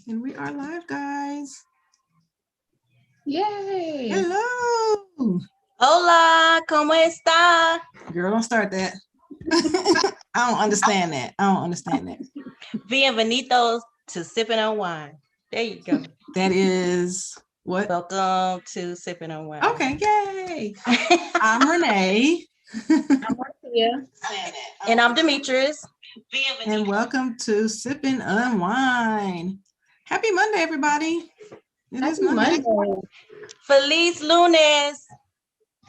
And we are live, guys. Yay. Hello. Hola, ¿cómo está? Girl, don't start that. I don't understand that. Bienvenidos to Sipping on Wine. There you go. That is what? Welcome to Sipping on Wine. Okay, yay. I'm Renee. I'm Marcia. And I'm Demetrius. And welcome to Sipping on Wine. Happy Monday, everybody. It is Monday. Feliz lunes.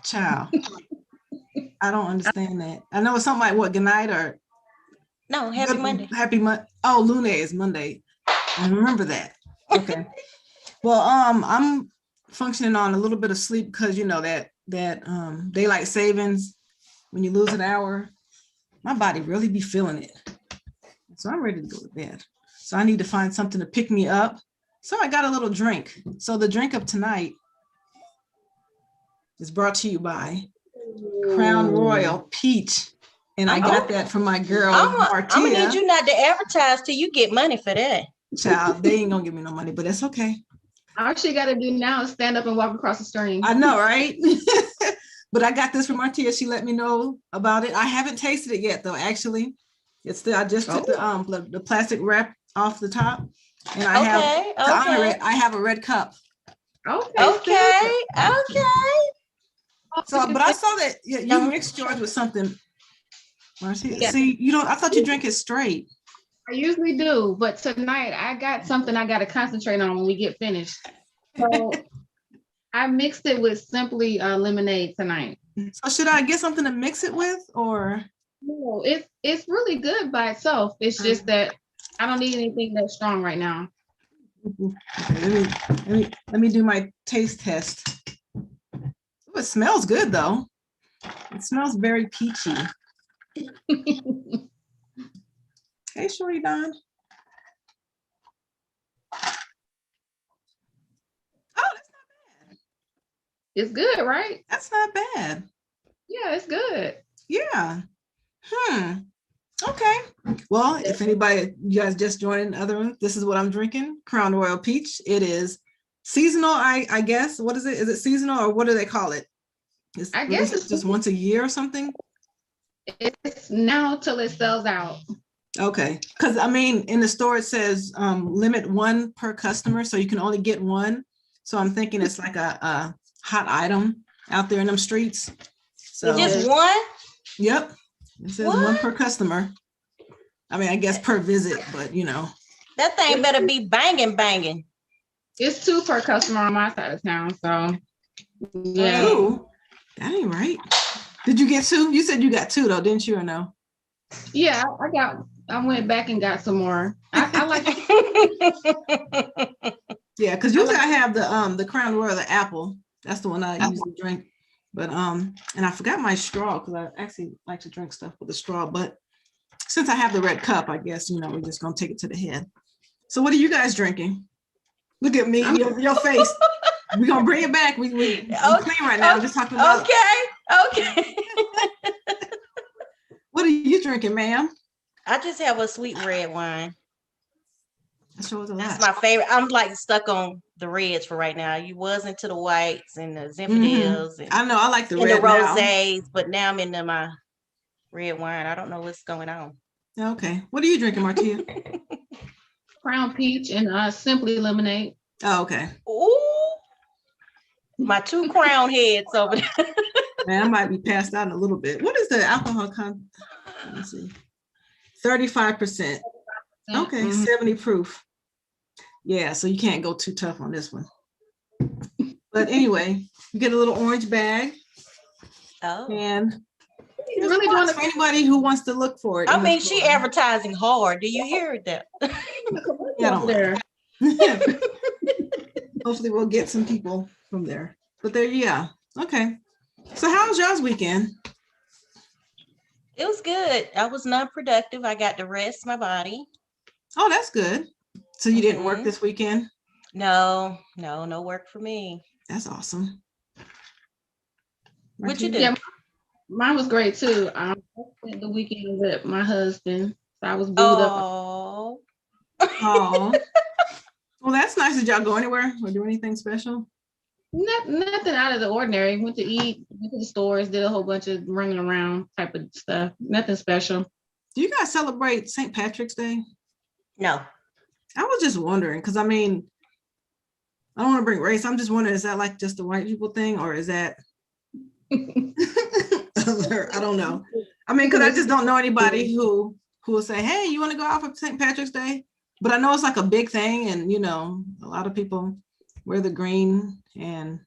Ciao. I don't understand that. I know it's something like what, good night or? No, happy Monday. Happy Monday. Oh, Lune is Monday. I remember that. Okay. Well, I'm functioning on a little bit of sleep because you know that daylight savings, when you lose an hour, my body really be feeling it. So I'm ready to go to bed. So I need to find something to pick me up. So I got a little drink. So the drink of tonight is brought to you by Crown Royal Peach. And I got that from my girl, Martia. I'm gonna need you not to advertise till you get money for that. Child, they ain't gonna give me no money, but that's okay. All she got to do now is stand up and walk across the stream. I know, right? But I got this from Martia. She let me know about it. I haven't tasted it yet, though. Actually, it's still. I just took the plastic wrap off the top, and I have to honor it. I have a red cup. Okay. So, but I saw that you mixed yours with something. Marcia, see, you don't. I thought you drink it straight. I usually do, but tonight I got something I got to concentrate on when we get finished. So I mixed it with simply lemonade tonight. So should I get something to mix it with, or? No, it's really good by itself. It's just that I don't need anything that's strong right now. Okay, let me do my taste test. Ooh, it smells good though. It smells very peachy. Hey, Shorty Don. Oh, that's not bad. It's good, right? That's not bad. Yeah, it's good. Yeah. Okay. Well, if anybody, you guys just joined the other one, this is what I'm drinking. Crown Royal Peach. It is seasonal, I guess. What is it? Is it seasonal or what do they call it? I guess it's just once a year or something. It's now till it sells out. Okay, because I mean, in the store it says limit one per customer, so you can only get one. So I'm thinking it's like a hot item out there in them streets. So just one? Yep, it says one per customer. I mean, I guess per visit, but you know. That thing better be banging. It's 2 per customer on my side of town, so yeah. 2? That ain't right. Did you get 2? You said you got 2 though, didn't you, or no? Yeah, I went back and got some more. I like Yeah, because usually I have the Crown Royal, the apple. That's the one I usually drink. But and I forgot my straw because I actually like to drink stuff with a straw. But since I have the red cup, I guess we're just gonna take it to the head. So what are you guys drinking? Look at me, your face. We're gonna bring it back. We clean right now. I'm just talking about. Okay. What are you drinking, ma'am? I just have a sweet red wine. That shows a lot. That's my favorite. I'm like stuck on the reds for right now. You was into the whites and the Zinfandels. And I know I like the red and the rosés, but now I'm into my red wine. I don't know what's going on. Okay. What are you drinking, Martia? Crown Peach and simply lemonade. Oh, okay. Ooh, my 2 crown heads over there. Man, I might be passed out in a little bit. What is the alcohol content? Let me see. 35%. Okay, 70 proof. Yeah, so you can't go too tough on this one. But anyway, you get a little orange bag. Oh. And it's really doing it for anybody who wants to look for it. I mean, she advertising hard. Do you hear that? Yeah, hopefully we'll get some people from there. But there, yeah. Okay. So how was y'all's weekend? It was good. I was not productive. I got to rest my body. Oh, that's good. So you didn't work this weekend? No work for me. That's awesome. What you do? Yeah, mine was great too. I spent the weekend with my husband. So I was booed up. Oh. Well, that's nice. Did y'all go anywhere or do anything special? Nothing out of the ordinary. Went to eat, went to the stores, did a whole bunch of running around type of stuff. Nothing special. Do you guys celebrate St. Patrick's Day? No. I was just wondering, because I mean, I don't want to bring race. I'm just wondering, is that like just the white people thing, or is that I don't know. I mean, because I just don't know anybody who will say, hey, you want to go out for St. Patrick's Day? But I know it's like a big thing, and you know, a lot of people wear the green and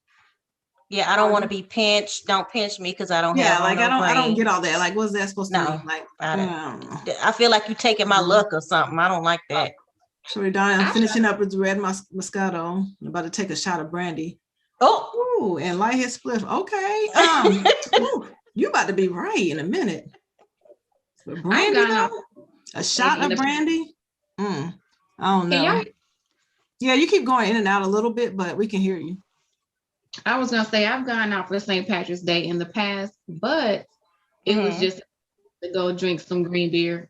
Yeah, I don't want to be pinched. Don't pinch me because I don't yeah, have like on no I don't green. get all that. Like, what's that supposed to No, mean? Like, I don't. I don't know. I feel like you taking my luck or something. I don't like that. So Donna, I'm finishing up with red Moscato. I'm about to take a shot of brandy. Oh, Ooh, and light his spliff. Okay. Ooh, you about to be right in a minute. But brandy though? A shot of brandy? I don't know. Yeah, you keep going in and out a little bit, but we can hear you. I was gonna say I've gone out for St. Patrick's Day in the past, but it was just to go drink some green beer.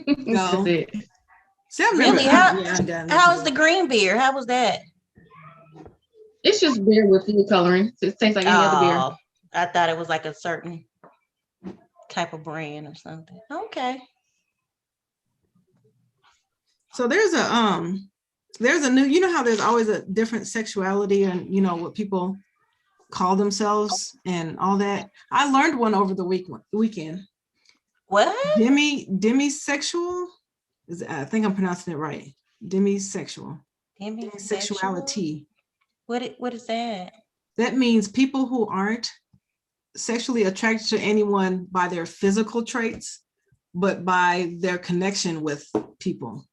No. See, really? How's the green beer? How was that? It's just beer with food coloring. It tastes like any other beer. I thought it was like a certain type of brand or something. Okay. So there's a new, you know how there's always a different sexuality and you know what people call themselves and all that. I learned one over the weekend. What? Demisexual? I think I'm pronouncing it right. Demisexual. Demisexuality. What is that? That means people who aren't sexually attracted to anyone by their physical traits, but by their connection with people.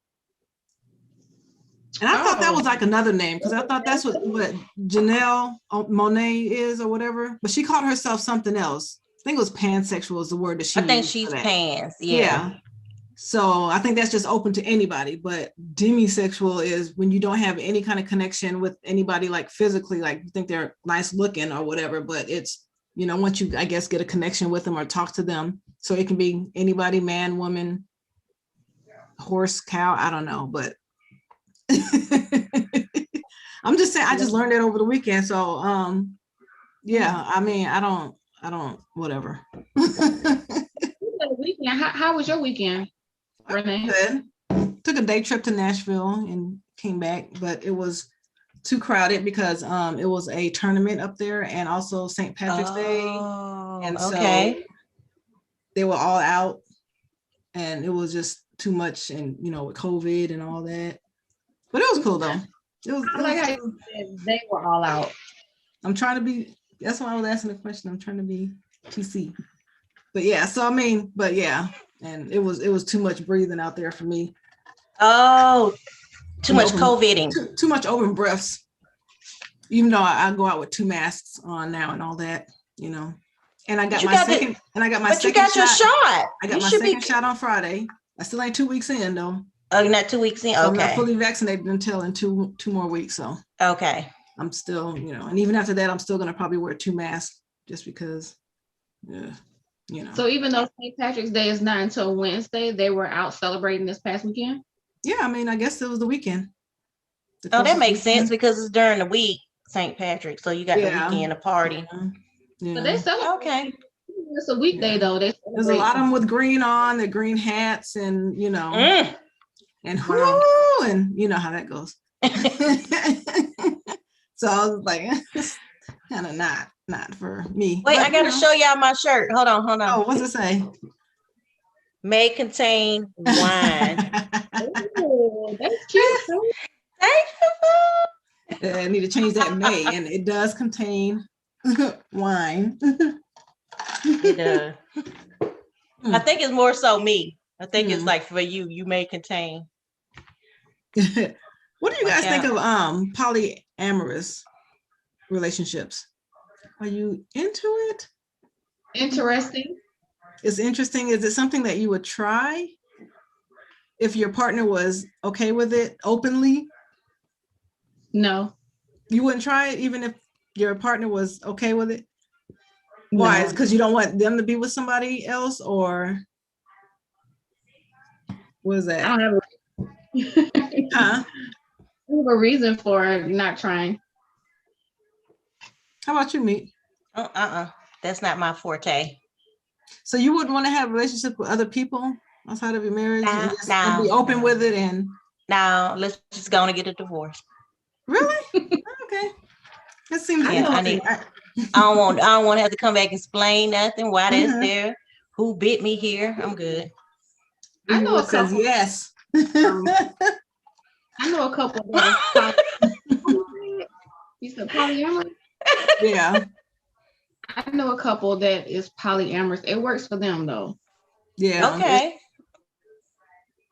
And I thought that was like another name because I thought that's what Janelle Monáe is or whatever, but she called herself something else. I think it was pansexual is the word that she used. I think she's pans. Yeah. So I think that's just open to anybody, but demisexual is when you don't have any kind of connection with anybody like physically, like you think they're nice looking or whatever, but it's, you know, once you, I guess, get a connection with them or talk to them. So it can be anybody, man, woman, horse, cow, I don't know, but I'm just saying, I just learned that over the weekend. So yeah, I mean, I don't, whatever. How was your weekend, Renee? Good. Took a day trip to Nashville and came back, but it was too crowded because it was a tournament up there and also St. Patrick's Day. And so they were all out and it was just too much, and you know, with COVID and all that. But it was cool though. It was how you said they were all out. I'm trying to be, that's why I was asking the question. I'm trying to be PC. But yeah, so I mean, but yeah, and it was too much breathing out there for me. Oh, too much COVIDing. Too much open breaths. Even though I go out with 2 masks on now and all that, you know. And I got my second shot. You got your shot. I got my second shot on Friday. I still ain't 2 weeks in though. Oh, you're not 2 weeks in? Okay. I'm not fully vaccinated until in two more weeks. So okay. I'm still, you know, and even after that, I'm still gonna probably wear 2 masks just because, yeah, you know. So even though St. Patrick's Day is not until Wednesday, they were out celebrating this past weekend? Yeah, I mean, I guess it was the weekend. Oh, that makes sense because it's during the week, St. Patrick. So you got the weekend to party. Yeah. But they celebrate. Okay. It's a weekday though. There's a lot of them with green on, their green hats, and you know, and whoo, and you know how that goes. So I was like, kind of not for me. Wait, but, I gotta show y'all my shirt. Hold on. Oh, what's it say? May contain wine. Oh, that's cute. Thank you. I need to change that May, and it does contain wine. It does. I think it's more so me. I think it's like for you. You may contain. What do you guys think of polyamorous relationships? Are you into it? Interesting. It's interesting. Is it something that you would try if your partner was okay with it openly? No. You wouldn't try it even if your partner was okay with it? Why? Is because you don't want them to be with somebody else, or what is that? I don't have huh? have a reason for not trying. How about you, Meek? That's not my forte. So you wouldn't want to have a relationship with other people outside of your marriage and just No, be open no. with it and No, let's just go and get a divorce. really? Okay. That seems I don't want to have to come back and explain nothing. Why that's Mhm. there? Who bit me here? I'm good. I know a says couple. yes. I know a couple that is you said polyamorous? Yeah. I know a couple that is polyamorous. It works for them though. Yeah. Okay.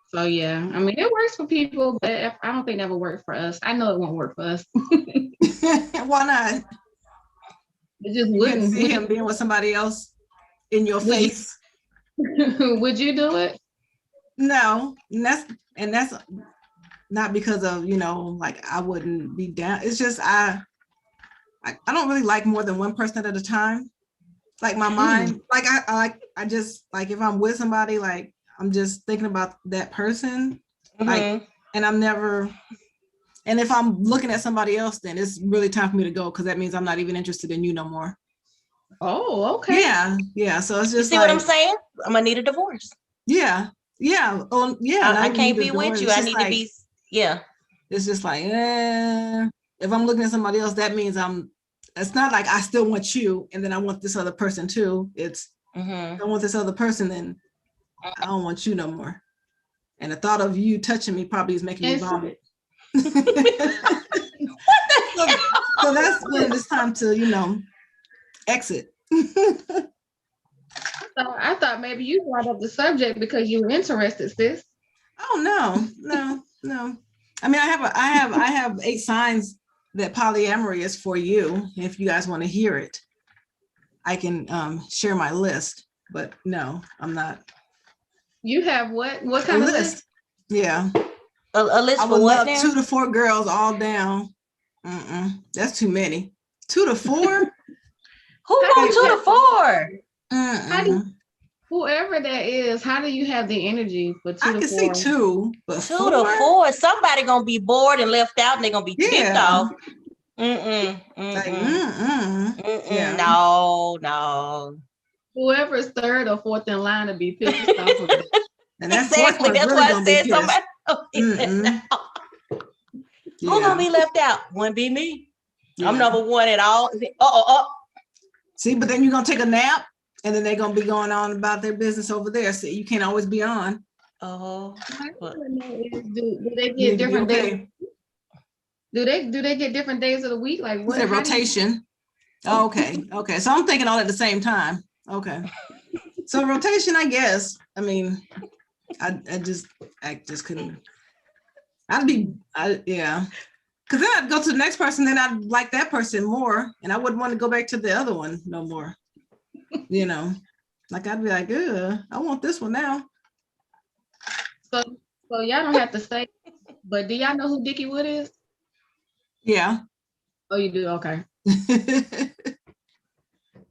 So yeah, I mean it works for people, but I don't think that will work for us. I know it won't work for us. Why not? It just You can wouldn't. see him being with somebody else in your Would you- face. Would you do it? No, and that's not because of, like I wouldn't be down. It's just I don't really like more than one person at a time. Like my mind, like I just like if I'm with somebody, like I'm just thinking about that person. Like, and I'm never, and if I'm looking at somebody else, then it's really time for me to go because that means I'm not even interested in you no more. Oh, okay. Yeah. So it's You just see what I'm saying? I'm gonna need a divorce. Yeah. Oh, yeah. I can't be with you. I need to be. Yeah. It's just like, if I'm looking at somebody else, that means it's not like I still want you and then I want this other person too. It's, I want this other person, then I don't want you no more. And the thought of you touching me probably is making me vomit. What the hell? So that's when it's time to, exit. I thought maybe you brought up the subject because you were interested, sis. Oh no. I mean, I have 8 signs that polyamory is for you. If you guys want to hear it, I can share my list. But no, I'm not. You have what? What kind of list? Yeah. A list I for would what love now? 2 to 4 girls all down. That's too many. 2 to 4? Who wants 2 to 4? How do whoever that is, how do you have the energy for 2 to 4? I can see 2, but 2 4? to 4. Somebody gonna be bored and left out, and they're gonna be ticked off. Like, yeah. No. Whoever's third or fourth in line to be pissed off of it. And that Exactly. That's really why I said somebody. Who's gonna be left out? Wouldn't be me. Yeah. I'm number 1 at all. See, but then you're gonna take a nap, and then they're gonna be going on about their business over there. So you can't always be on. Do they get different days? Do they get different days of the week? Like what? Rotation. Okay. So I'm thinking all at the same time. Okay. So rotation, I guess. I mean, I just couldn't. Yeah. Because then I'd go to the next person, then I'd like that person more, and I wouldn't want to go back to the other one no more. Like I'd be like, I want this one now. So y'all don't have to say, but do y'all know who Dickie Wood is? Yeah. Oh, you do? Okay.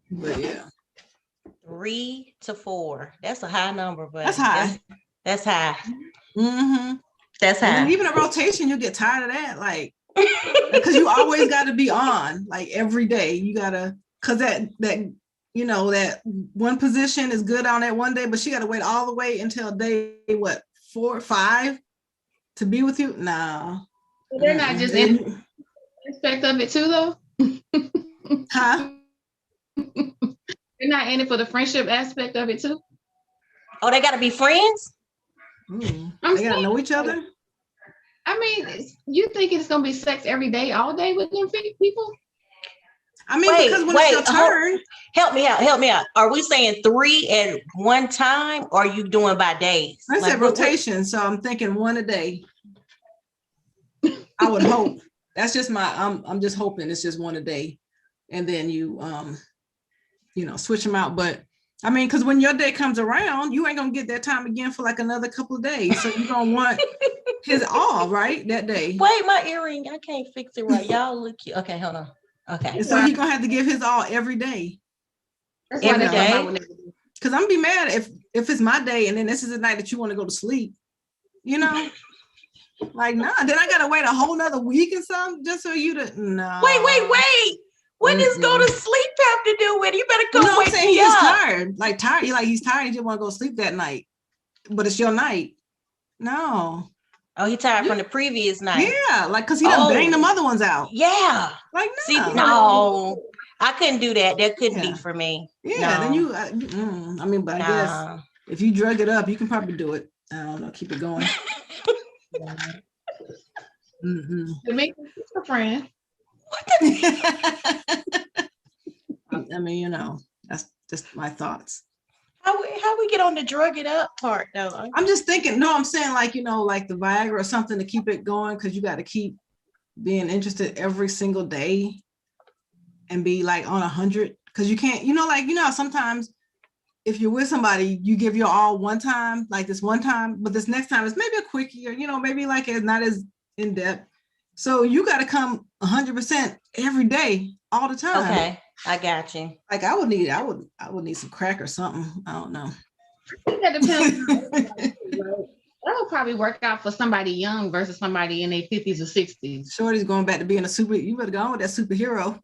But yeah. 3 to 4. That's a high number, but that's high. That's high. That's high. And even a rotation, you get tired of that, like, because you always got to be on, like every day. You gotta, cause that that one position is good on that one day, but she got to wait all the way until day 4 or 5 to be with you. No, so they're not just in aspect of it too, though. Huh? They're not in it for the friendship aspect of it too. Oh, they got to be friends. They got to know each other. I mean, you think it's gonna be sex every day, all day with them people? I mean, because when it's your turn. Help me out. Are we saying 3 at one time, or are you doing by days? I said rotation, so I'm thinking 1 a day. I would hope. That's just I'm just hoping it's just 1 a day, and then you switch them out. But I mean, because when your day comes around, you ain't gonna get that time again for like another couple of days. So you're gonna want his all right that day. Wait, my earring, I can't fix it right. Y'all look cute. Okay, hold on. Okay. So he's gonna have to give his all every day. That's every day. Because I'm gonna be mad if it's my day and then this is the night that you want to go to sleep. Like, nah, then I gotta wait a whole nother week or something just for you to no. Wait. What does go to sleep have to do with it? You better Well, go no, I'm wake saying me he's just up. tired. Like tired. He's tired. He just want to go sleep that night. But it's your night. No. Oh, he tired from the previous night. Yeah, like because he done banged them other ones out. Yeah. Like no. See, no, I couldn't do that. That couldn't be for me. Yeah, no. then you. I mean, but I guess if you drug it up, you can probably do it. I don't know. Keep it going. To make a friend. I mean, you know, that's just my thoughts. How we get on the drug it up part though? I'm just thinking. No, I'm saying like you know, like the Viagra or something to keep it going because you got to keep being interested every single day and be like on 100 because you can't. You know, like you know, sometimes if you're with somebody, you give your all one time, like this one time, but this next time is maybe a quickie or you know, maybe like it's not as in depth. So you got to come 100% every day, all the time. Okay, I got you. Like I would need some crack or something. I don't know. I think that depends. That would probably work out for somebody young versus somebody in their 50s or 60s. Shorty's going back to being a super. You better go on with that superhero.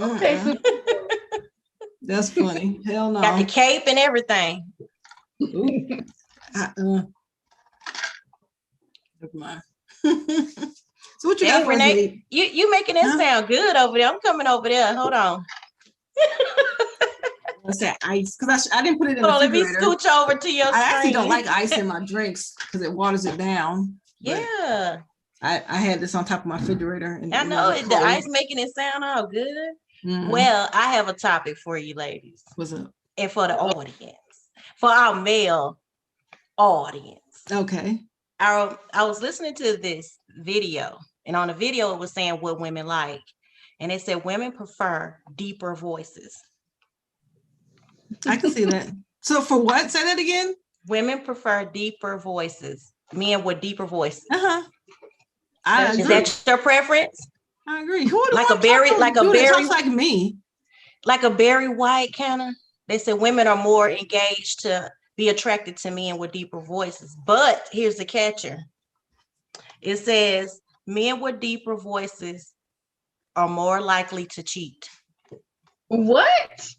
Okay, That's funny. Hell no. Got the cape and everything. Never mind. So what you got for Renee? You making it sound good over there. I'm coming over there. Hold on. What's that ice? Because I didn't put it in the refrigerator. Let me scooch over to your screen. I actually don't like ice in my drinks because it waters it down. Yeah. I had this on top of my refrigerator. And I know the ice making it sound all good. Mm-hmm. Well, I have a topic for you ladies. What's up? And for the audience. For our male audience. Okay. I was listening to this video, and on the video it was saying what women like. And it said women prefer deeper voices. I can see that. So for what? Say that again. Women prefer deeper voices. Men with deeper voices. Is that your preference? I agree. Like a Barry like me. Like a Barry White kind of. They said women are more engaged to be attracted to men with deeper voices. But here's the catcher. It says men with deeper voices are more likely to cheat. What?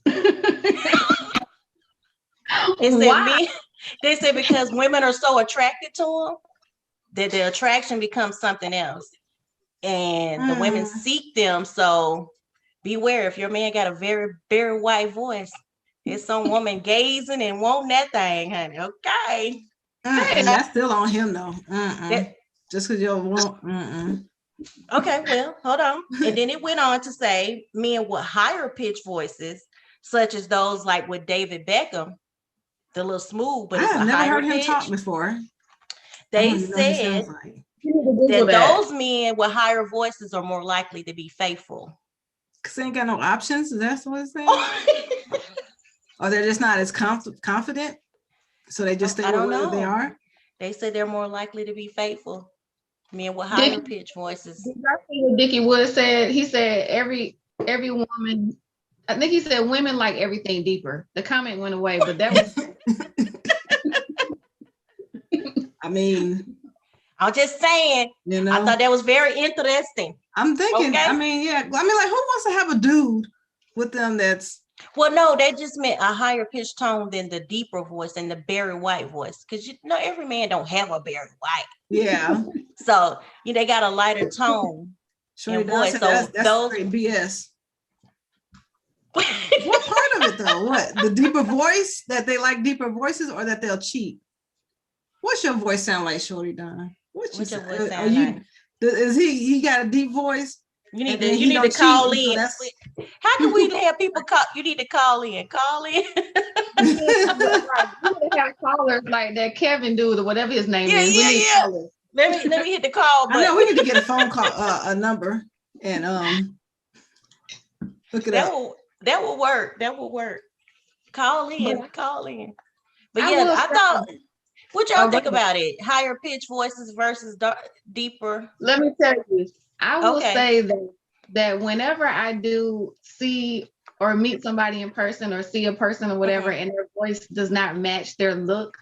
They said because women are so attracted to them that the attraction becomes something else. And the women seek them. So beware, if your man got a very, very white voice, it's some woman gazing and wanting that thing, honey. Okay. That's still on him though. Just because you want. Okay, well, hold on. And then it went on to say men with higher pitched voices, such as those like with David Beckham, the little smooth, but it's a never higher heard him pitch. Talk before. They said that those men with higher voices are more likely to be faithful. Because they ain't got no options. Is that what it's saying? Or they're just not as confident? So they just stay where they are? They say they're more likely to be faithful. Men with higher pitched voices. Did I see what Dickie Wood said? He said every woman, I think he said women like everything deeper. The comment went away, but that was I mean, I'm just saying, you know, I thought that was very interesting. I'm thinking, okay? I mean, like who wants to have a dude with them that's well, no, that just meant a higher pitched tone than the deeper voice and the Barry White voice. Because you know, every man don't have a Barry White. Yeah. So they got a lighter tone and voice. So that's straight BS. What part of it though? What? The deeper voice, that they like deeper voices, or that they'll cheat? What's your voice sound like, Shorty Don? What's your voice sound like? Is he got a deep voice? You need to call in. So how can we have people call? You need to call in. Call in. You have callers like that Kevin dude or whatever his name is. Yeah. Let me hit the call button. I know we need to get a phone call, a number, and look it up. That will work. That will work. Call in. But yeah, I thought. What y'all think about it? Higher pitched voices versus deeper. Let me tell you. I will say that whenever I do see or meet somebody in person or see a person or whatever, and their voice does not match their look,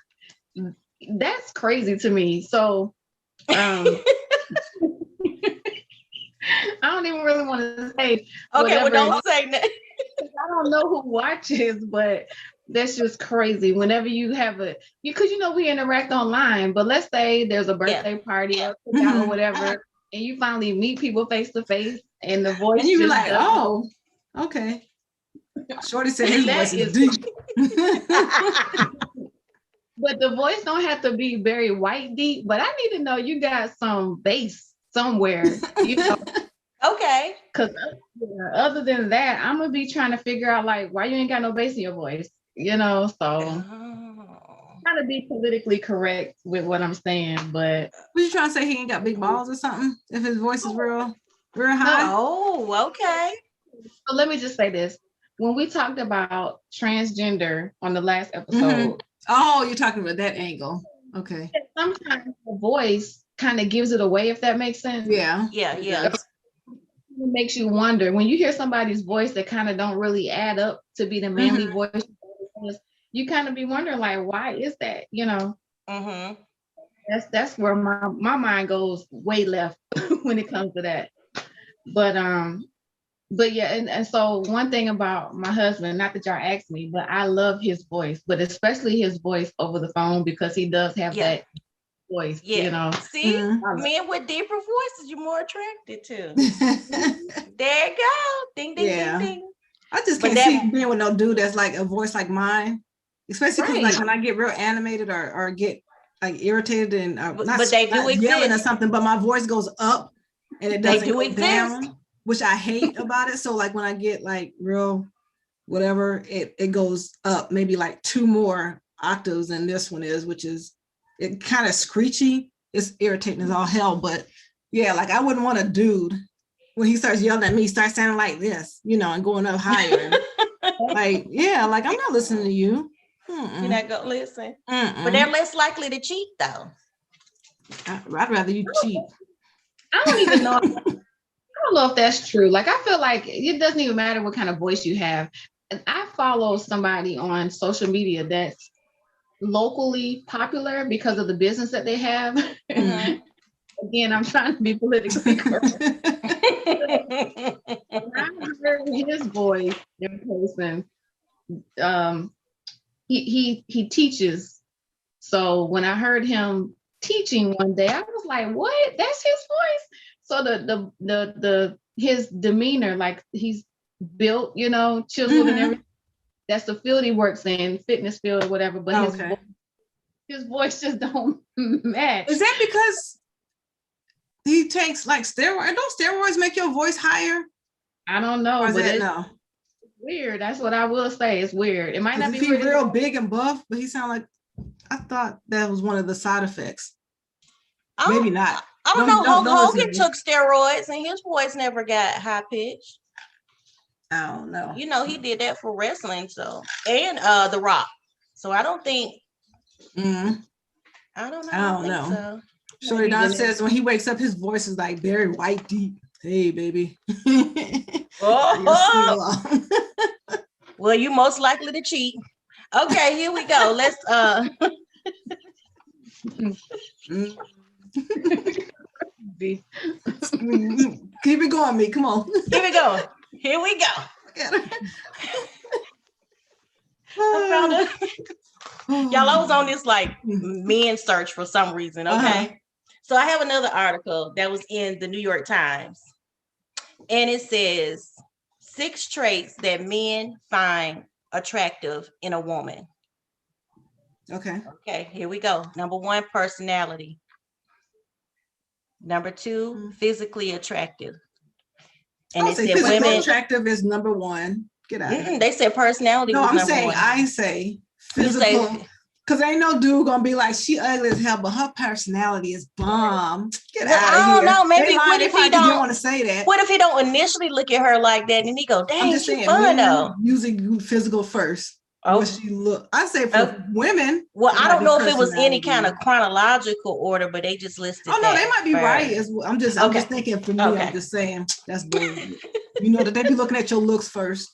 that's crazy to me. So I don't even really want to say. Okay, well, don't say that. I don't know who watches, but that's just crazy. Whenever you have because we interact online, but let's say there's a birthday party or whatever, and you finally meet people face to face, and the voice, and you be like, oh, okay. Shorty said his voice is deep. But the voice don't have to be very white deep, but I need to know you got some bass somewhere, Okay. Because other than that, I'm gonna be trying to figure out like why you ain't got no bass in your voice, so trying to be politically correct with what I'm saying, but what you trying to say, he ain't got big balls or something if his voice is real high? Oh, okay. So let me just say this. When we talked about transgender on the last episode, oh, you're talking about that angle. Okay. Sometimes the voice kind of gives it away, if that makes sense. Yeah. It makes you wonder when you hear somebody's voice that kind of don't really add up to be the manly voice. You kind of be wondering like, why is that? That's where my mind goes way left when it comes to that. But yeah, and so one thing about my husband, not that y'all asked me, but I love his voice, but especially his voice over the phone, because he does have that voice, See, men with deeper voices you're more attracted to. There you go. Ding, ding, ding, ding. I just can't see being with no dude that's like a voice like mine, especially because like when I get real animated or get like irritated and but they do exist. Yelling or something, but my voice goes up and it doesn't go down, which I hate about it. So like when I get like real whatever, it goes up maybe like 2 more octaves than this one is, which is it kind of screechy. It's irritating as all hell, but yeah, like I wouldn't want a dude when he starts yelling at me, start sounding like this, and going up higher. like I'm not listening to you. You're not gonna listen. But they're less likely to cheat though. I'd rather you cheat. I don't even know. I don't know if that's true. Like I feel like it doesn't even matter what kind of voice you have. And I follow somebody on social media that's locally popular because of the business that they have. Again, I'm trying to be politically correct. When I heard his voice in person, he teaches. So when I heard him teaching one day, I was like, "What? That's his voice." So his demeanor, like he's built, chiseled and everything. That's the field he works in, fitness field or whatever. But his voice just don't match. Is that because he takes like steroids? Don't steroids make your voice higher? I don't know, but it's weird. That's what I will say. It's weird. It might not be real big and buff, but he sound like, I thought that was one of the side effects. Maybe not. I don't know. Hulk Hogan took steroids and his voice never got high pitched. I don't know. He did that for wrestling, so and The Rock. So I don't think. I don't know. I don't know. So. Shorty Don says when he wakes up, his voice is like very white deep. Hey, baby. Well, you most likely to cheat. Okay, here we go. Let's keep it going, me. Come on. Keep it going. Here we go. Y'all, I was on this like men search for some reason. Okay. So I have another article that was in the New York Times. And it says 6 traits that men find attractive in a woman. Okay, here we go. Number 1, personality. Number 2, physically attractive. And it said women attractive is number 1. Get out of here. They said personality. No, I'm saying 1. I say physical. Because ain't no dude gonna be like, she ugly as hell, but her personality is bomb. Get out of here. I don't know. Maybe what if he don't want to say that? What if he don't initially look at her like that and he go, dang, she's fun though. Using physical first. What she look. I say for women. Well, I don't know if it was any kind of chronological order, but they just listed. Oh no, they might be right. I'm just thinking for me. I'm just saying that's bullshit. That they be looking at your looks first.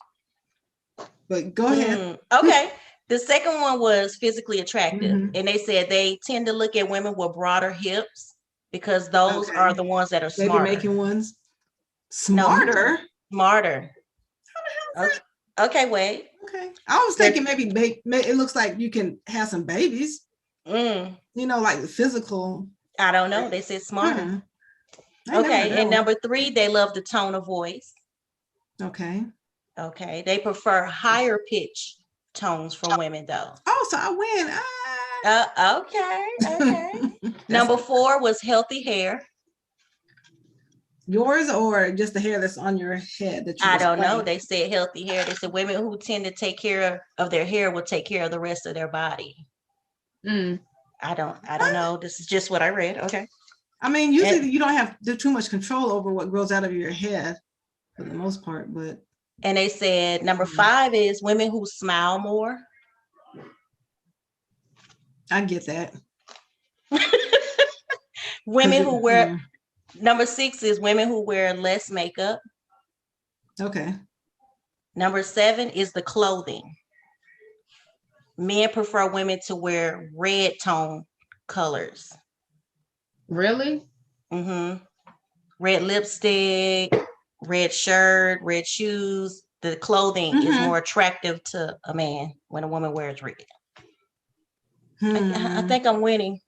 but go ahead. Okay. The second one was physically attractive. Mhm. And they said they tend to look at women with broader hips because those Okay. are the ones that are Baby smarter. making ones No, smarter. smarter. Okay. Okay, wait. Okay. I was thinking maybe it looks like you can have some babies, Mm, like the physical. I don't know. They said smarter. I never heard Okay. that And one. number 3, they love the tone of voice. Okay. Okay. They prefer higher pitch tones from women, though. Oh, so I win. Okay. Okay. That's Number 4 was healthy hair. yours or just the hair that's on your head that you I don't know. display? They said healthy hair. They said women who tend to take care of their hair will take care of the rest of their body. Mm. I don't know. This is just what I read. Okay. I mean, usually you don't have too much control over what grows out of your head for the most part, but. And they said number 5 is women who smile more. I get that. Women who wear, number 6 is women who wear less makeup. Okay. Number 7 is the clothing. Men prefer women to wear red tone colors. Really? Red lipstick, red shirt, red shoes. The clothing is more attractive to a man when a woman wears red. I think I'm winning.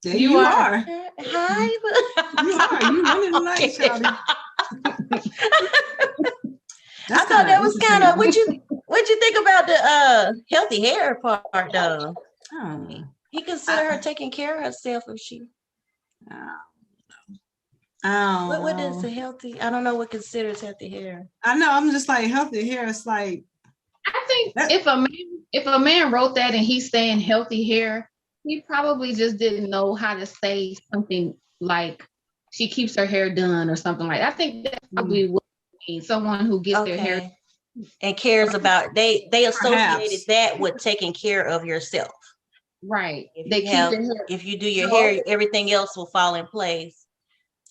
Yeah, you are. Hi. You are. You winning tonight, Shawty. I thought that was kind of what you think about the healthy hair part though. He considered her taking care of herself if she. What is the healthy? I don't know what considers healthy hair. I know. I'm just like healthy hair. It's like I think if a man wrote that and he's saying healthy hair, he probably just didn't know how to say something like she keeps her hair done or something like that. I think that's probably what it means. Someone who gets their hair and cares about they associated that with taking care of yourself. Right. If you do your hair, everything else will fall in place.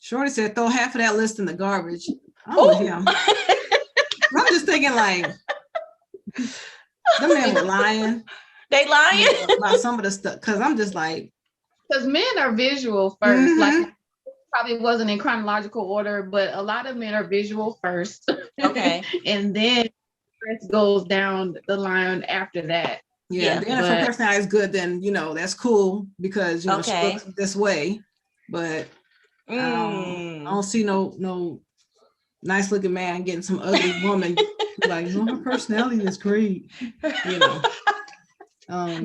Shorty said, throw half of that list in the garbage. I'm with him. I'm just thinking like, them men were lying. They lying about some of the stuff. Cause I'm just like. Because men are visual first. Like probably wasn't in chronological order, but a lot of men are visual first. Okay. And then dress goes down the line after that. Yeah. Then if her personality is good, then, that's cool because, she looks this way. But I don't see no nice looking man getting some ugly woman like, her personality is great. I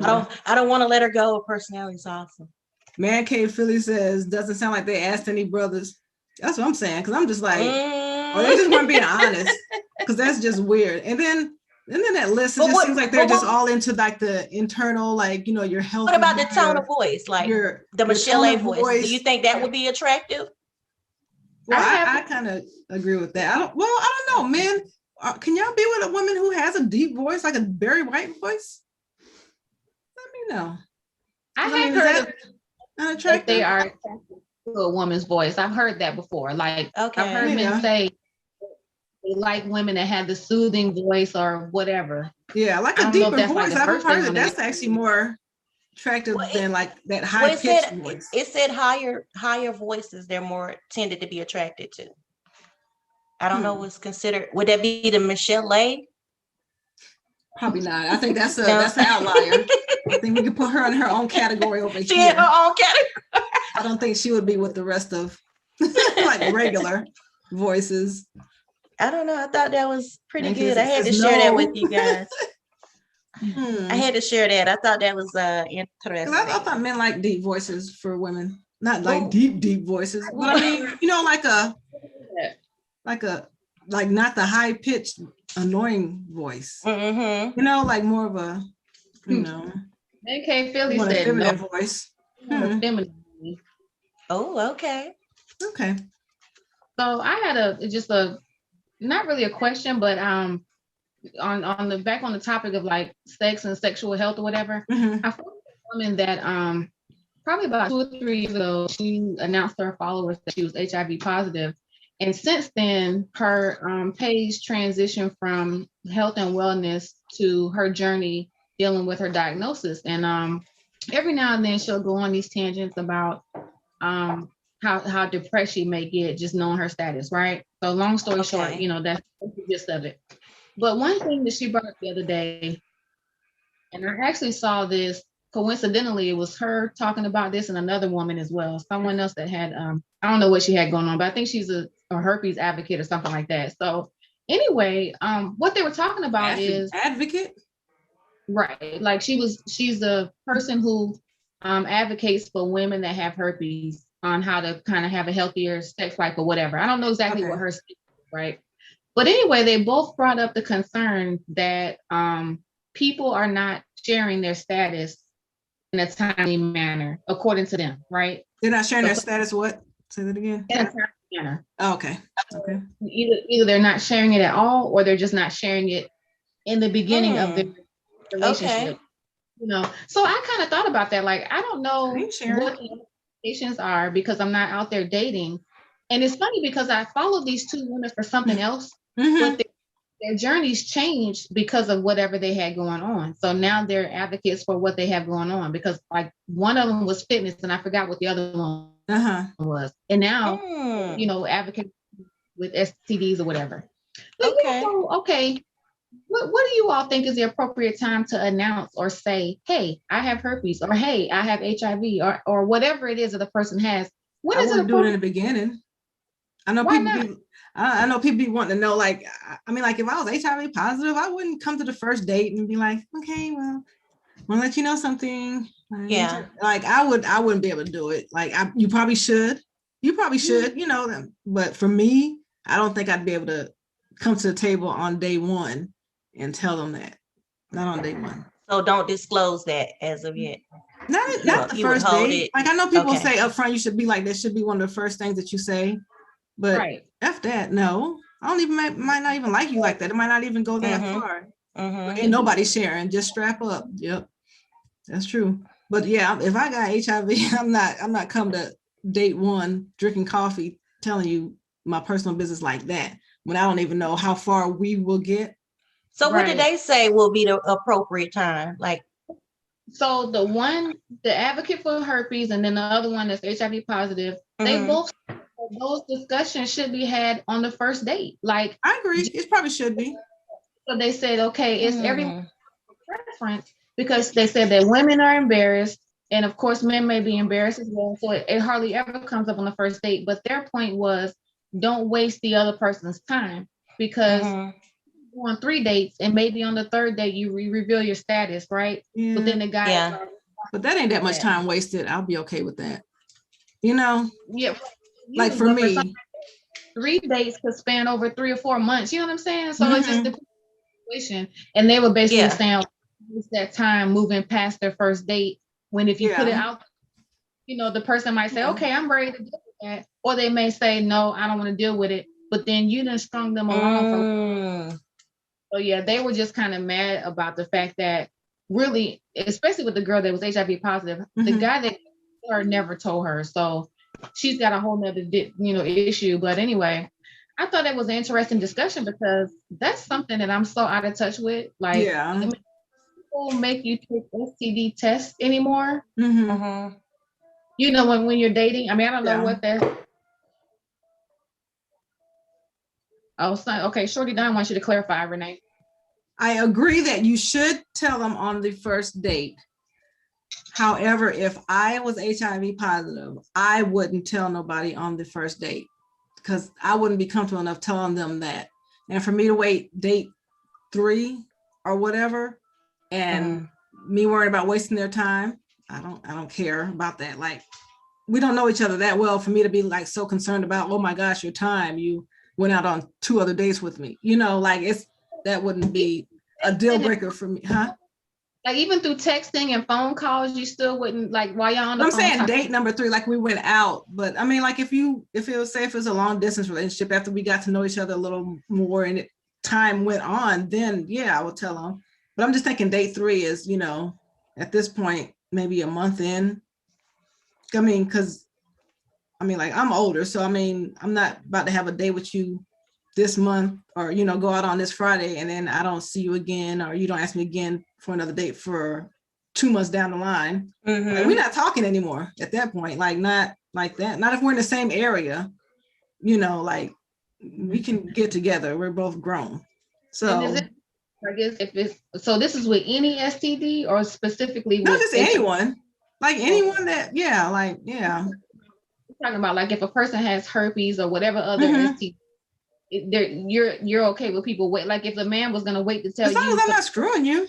don't want to let her go. Her personality is awesome. Man Cave Philly says, doesn't sound like they asked any brothers. That's what I'm saying. Cause I'm just like, or they just weren't being honest. Cause that's just weird. And then that list, it just seems like they're just all into like the internal, like, your health. What about the tone of voice? Like the Michelle A voice. Do you think that would be attractive? Well, I kind of agree with that. I don't know, man. Can y'all be with a woman who has a deep voice, like a Barry White voice? Let me know. I have heard that they are attracted to a woman's voice. I've heard that before. Like I've heard men say they like women that have the soothing voice or whatever. Yeah, like a deeper voice. I've heard that that's actually more attractive than like that high pitched voice. It said higher voices they're more tended to be attracted to. I don't know what's considered. Would that be the Michelle A? Probably not. I think that's an outlier. I think we could put her in her own category over here. She in her own category. I don't think she would be with the rest of like regular voices. I don't know. I thought that was pretty good. I had to share that with you guys. I had to share that. I thought that was interesting. I thought men like deep voices for women, not like deep voices. But I mean, like not the high pitched annoying voice. Like more of a, AK Philly said feminine voice. Feminine. Oh, okay. Okay. So I had just not really a question, but on the topic of like sex and sexual health or whatever, I found a woman that probably about 2 or 3 years ago, she announced to her followers that she was HIV positive, And since then, her page transitioned from health and wellness to her journey dealing with her diagnosis. And every now and then she'll go on these tangents about how depressed she may get just knowing her status, right? So long story short, that's the gist of it. But one thing that she brought up the other day, and I actually saw this coincidentally, it was her talking about this and another woman as well, someone else that had, I don't know what she had going on, but I think she's a herpes advocate or something like that. So anyway, what they were talking about is advocate. Right. Like she's a person who advocates for women that have herpes on how to kind of have a healthier sex life or whatever. I don't know exactly what her is, right? But anyway, they both brought up the concern that people are not sharing their status in a timely manner, according to them, right? They're not sharing their status. What? Say that again. In a timely manner. Oh, okay. Okay. Either they're not sharing it at all, or they're just not sharing it in the beginning of the relationship. So I kind of thought about that. Like, I don't know what the implications are because I'm not out there dating. And it's funny because I followed these two women for something else, but their journeys changed because of whatever they had going on. So now they're advocates for what they have going on because like one of them was fitness and I forgot what the other one was. And now, advocate with STDs or whatever. But okay. What do you all think is the appropriate time to announce or say, hey, I have herpes, or hey, I have HIV, or whatever it is that the person has? When is it do it in the beginning? I know I know people be wanting to know, like, I mean, like if I was HIV positive, I wouldn't come to the first date and be like, okay, well, I want to let you know something. Like I wouldn't be able to do it. Like you probably should, but for me, I don't think I'd be able to come to the table on day one and tell them that. Not on day one. So don't disclose that as of yet. Not the first date. Like I know people say up front you should be like, this should be one of the first things that you say. But F that, no. I don't even might not even like you like that. It might not even go that far. Ain't nobody sharing, just strap up. Yep. That's true. But yeah, if I got HIV, I'm not coming to date one drinking coffee telling you my personal business like that when I don't even know how far we will get. So what did they say will be the appropriate time? Like, so the advocate for herpes and then the other one that's HIV positive, they both, those discussions should be had on the first date. Like, I agree. It probably should be. So they said, okay, it's everyone's preference because they said that women are embarrassed. And of course, men may be embarrassed as well. So it hardly ever comes up on the first date. But their point was, don't waste the other person's time because on 3 dates and maybe on the third date you reveal your status, right? Yeah. But then the guy, but that ain't that much time wasted. I'll be okay with that. Yeah. Like for me, 3 dates could span over 3 or 4 months. You know what I'm saying? So it's just the situation. And they were basically saying it's that time moving past their first date. When if you put it out, the person might say, okay, I'm ready to deal with that. Or they may say, no, I don't want to deal with it. But then you done strung them along. So yeah, they were just kind of mad about the fact that really, especially with the girl that was HIV positive, the guy that never told her. So she's got a whole nother, issue. But anyway, I thought it was an interesting discussion because that's something that I'm so out of touch with. Like, people make you take STD tests anymore. When you're dating. I mean, I don't know what that. Oh, okay. Shorty Don wants you to clarify, Renee. I agree that you should tell them on the first date. However, if I was HIV positive, I wouldn't tell nobody on the first date because I wouldn't be comfortable enough telling them that. And for me to wait date 3 or whatever, and me worrying about wasting their time, I don't care about that. Like, we don't know each other that well for me to be like so concerned about, oh my gosh, your time, you went out on 2 other dates with me. Like that wouldn't be a deal breaker for me, huh? Like even through texting and phone calls, you still wouldn't, like, while y'all on the phone. I'm saying date number 3, like we went out, but I mean, like if it was a long distance relationship, after we got to know each other a little more and time went on, then yeah, I would tell them. But I'm just thinking date 3 is, at this point, maybe a month in. I mean, because I mean, like I'm older, so I mean, I'm not about to have a date with you this month or, you know, go out on this Friday and then I don't see you again, or you don't ask me again for another date for 2 months down the line. Like, we're not talking anymore at that point. Like, not like that. Not if we're in the same area, you know, like we can get together. We're both grown. So And is it, I guess if it's, so this is with any STD or specifically with not just HIV? anyone, like anyone that, yeah, like, yeah. Talking about like if a person has herpes or whatever other STD, you're okay with people wait, like if a man was gonna wait to tell As long you as I'm not screwing you.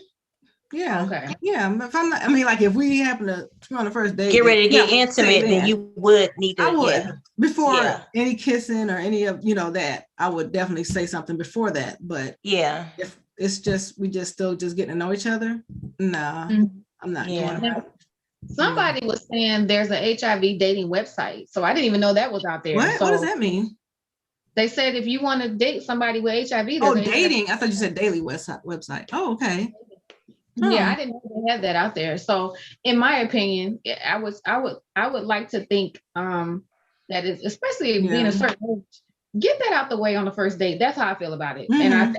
Yeah. Okay. Yeah. If I'm not, I mean, like if we happen to go on the first date, Get ready to get yeah, intimate, then you would need to. I would, yeah. before Yeah. any kissing or any of, you know, that I would definitely say something before that. But Yeah. if it's just, we just still just getting to know each other, nah, I'm not Yeah. doing that. Somebody was saying there's an HIV dating website. So I didn't even know that was out there. What? So What does that mean? they said if you want to date somebody with HIV, Oh, there's an dating. I thought you said daily website. Oh, okay. Yeah, I didn't know they had that out there. So in my opinion, I would like to think that is, especially being a certain age, get that out the way on the first date. That's how I feel about it. And